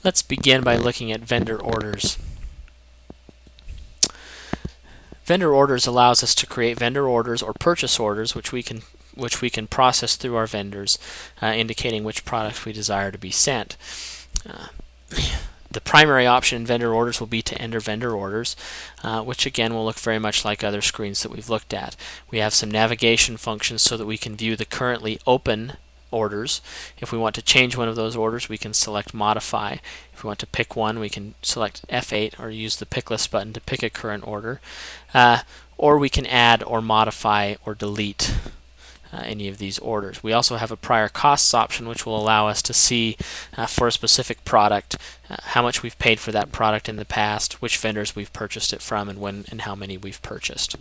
Let's begin by looking at vendor orders. Vendor orders allows us to create vendor orders or purchase orders which we can process through our vendors, indicating which products we desire to be sent. The primary option in vendor orders will be to enter vendor orders, which again will look very much like other screens that we've looked at. We have some navigation functions so that we can view the currently open orders. If we want to change one of those orders, we can select modify. If we want to pick one, we can select F8 or use the pick list button to pick a current order, or we can add or modify or delete any of these orders. We also have a prior costs option, which will allow us to see for a specific product how much we've paid for that product in the past, which vendors we've purchased it from, and when and how many we've purchased.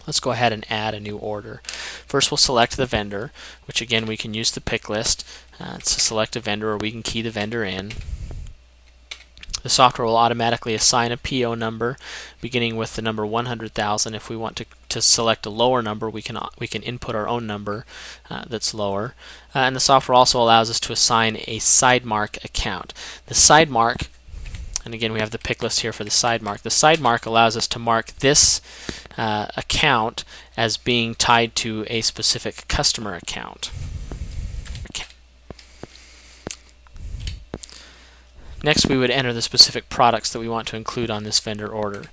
Let's go ahead and add a new order. First we'll select the vendor, which again we can use the pick list to select a vendor, or we can key the vendor in. The software will automatically assign a PO number beginning with the number 100,000. If we want to select a lower number, we can input our own number that's lower. And the software also allows us to assign a side mark account. The side mark, and again we have the pick list here for the side mark. The side mark allows us to mark this account as being tied to a specific customer account. Next we would enter the specific products that we want to include on this vendor order.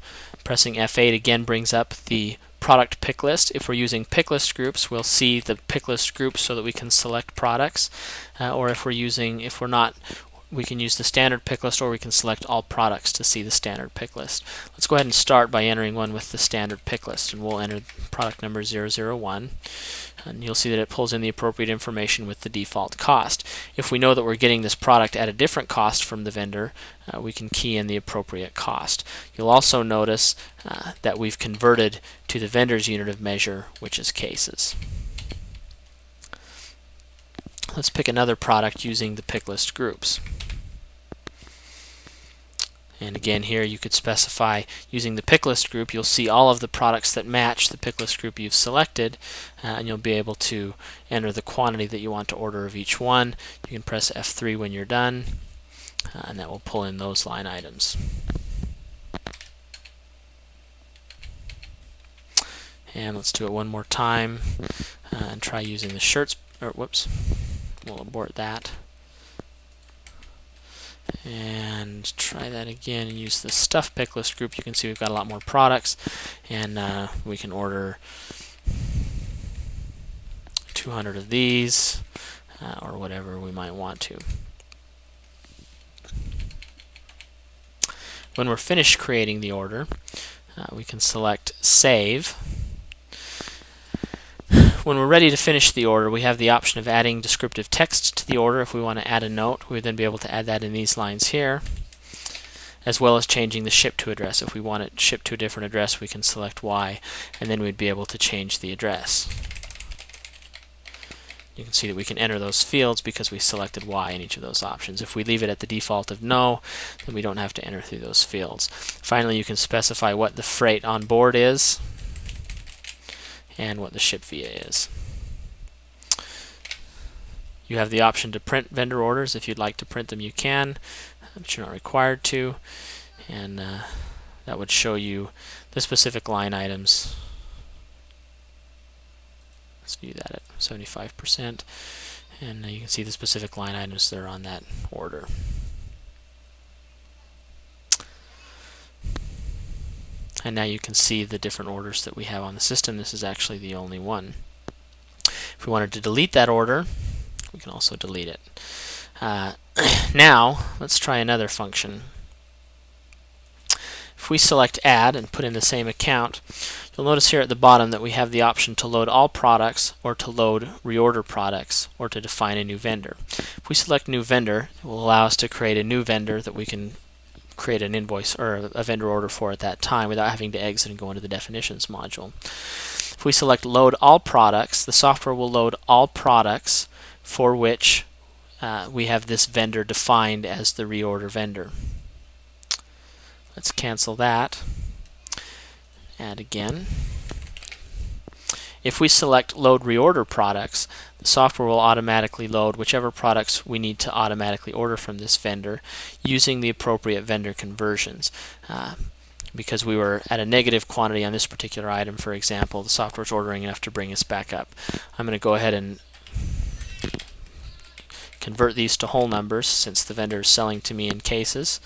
Pressing F8 again brings up the product pick list. If we're using pick list groups, we'll see the pick list groups so that we can select products, or if we're not, we can use the standard pick list, or we can select all products to see the standard pick list. Let's go ahead and start by entering one with the standard pick list, and we'll enter product number 001, and you'll see that it pulls in the appropriate information with the default cost. If we know that we're getting this product at a different cost from the vendor, we can key in the appropriate cost. You'll also notice that we've converted to the vendor's unit of measure, which is cases. Let's pick another product using the pick list groups. And again here you could specify using the pick list group. You'll see all of the products that match the pick list group you've selected, and you'll be able to enter the quantity that you want to order of each one. You can press F3 when you're done, and that will pull in those line items. And let's do it one more time and try using the shirts, or whoops, we'll abort that. And try that again and use the stuff pick list group. You can see we've got a lot more products, and we can order 200 of these or whatever we might want to. When we're finished creating the order, we can select Save. When we're ready to finish the order, we have the option of adding descriptive text to the order. If we want to add a note, we would then be able to add that in these lines here, as well as changing the ship to address. If we want it shipped to a different address, we can select Y, and then we'd be able to change the address. You can see that we can enter those fields because we selected Y in each of those options. If we leave it at the default of no, then we don't have to enter through those fields. Finally, you can specify what the freight on board is and what the ship via is. You have the option to print vendor orders. If you'd like to print them, you can, but you're not required to, and that would show you the specific line items. Let's view that at 75%, and you can see the specific line items that are on that order. And now you can see the different orders that we have on the system. This is actually the only one. If we wanted to delete that order, we can also delete it. Now, let's try another function. If we select Add and put in the same account, you'll notice here at the bottom that we have the option to load all products, or to load reorder products, or to define a new vendor. If we select New Vendor, it will allow us to create a new vendor that we can create an invoice or a vendor order for at that time without having to exit and go into the definitions module. If we select Load All Products, the software will load all products for which we have this vendor defined as the reorder vendor. Let's cancel that. Add again. If we select Load Reorder Products, the software will automatically load whichever products we need to automatically order from this vendor using the appropriate vendor conversions. Because we were at a negative quantity on this particular item, for example, the software is ordering enough to bring us back up. I'm going to go ahead and convert these to whole numbers since the vendor is selling to me in cases.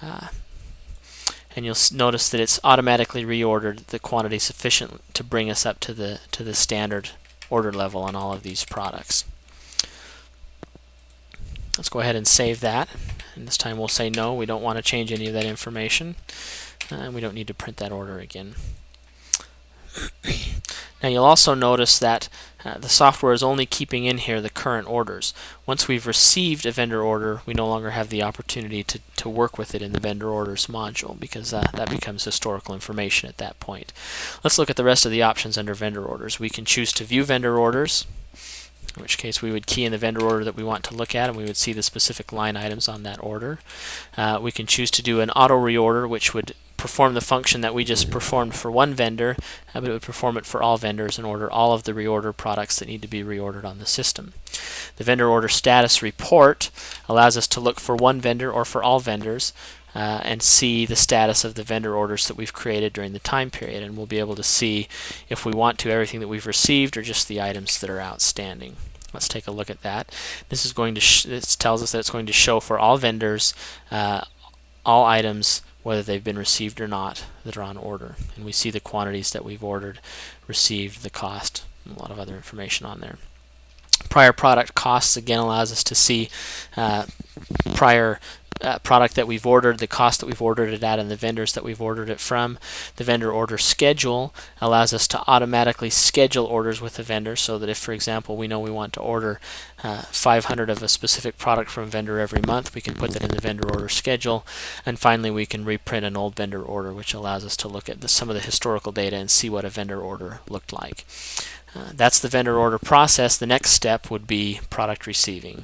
And you'll notice that it's automatically reordered the quantity sufficient to bring us up to the standard order level on all of these products. Let's go ahead and save that. And this time we'll say no, we don't want to change any of that information. And we don't need to print that order again. Now you'll also notice that the software is only keeping in here the current orders. Once we've received a vendor order, we no longer have the opportunity to work with it in the vendor orders module, because that becomes historical information at that point. Let's look at the rest of the options under vendor orders. We can choose to view vendor orders, in which case we would key in the vendor order that we want to look at and we would see the specific line items on that order. We can choose to do an auto reorder, which would perform the function that we just performed for one vendor, but it would perform it for all vendors and order all of the reorder products that need to be reordered on the system. The vendor order status report allows us to look for one vendor or for all vendors and see the status of the vendor orders that we've created during the time period, and we'll be able to see if we want to everything that we've received or just the items that are outstanding. Let's take a look at that. This is going to this tells us that it's going to show for all vendors all items, whether they've been received or not, that are on order. And we see the quantities that we've ordered, received, the cost, and a lot of other information on there. Prior product costs again allows us to see prior product that we've ordered, the cost that we've ordered it at, and the vendors that we've ordered it from. The vendor order schedule allows us to automatically schedule orders with the vendor, so that if, for example, we know we want to order 500 of a specific product from a vendor every month, we can put that in the vendor order schedule. And finally, we can reprint an old vendor order, which allows us to look at some of the historical data and see what a vendor order looked like. That's the vendor order process. The next step would be product receiving.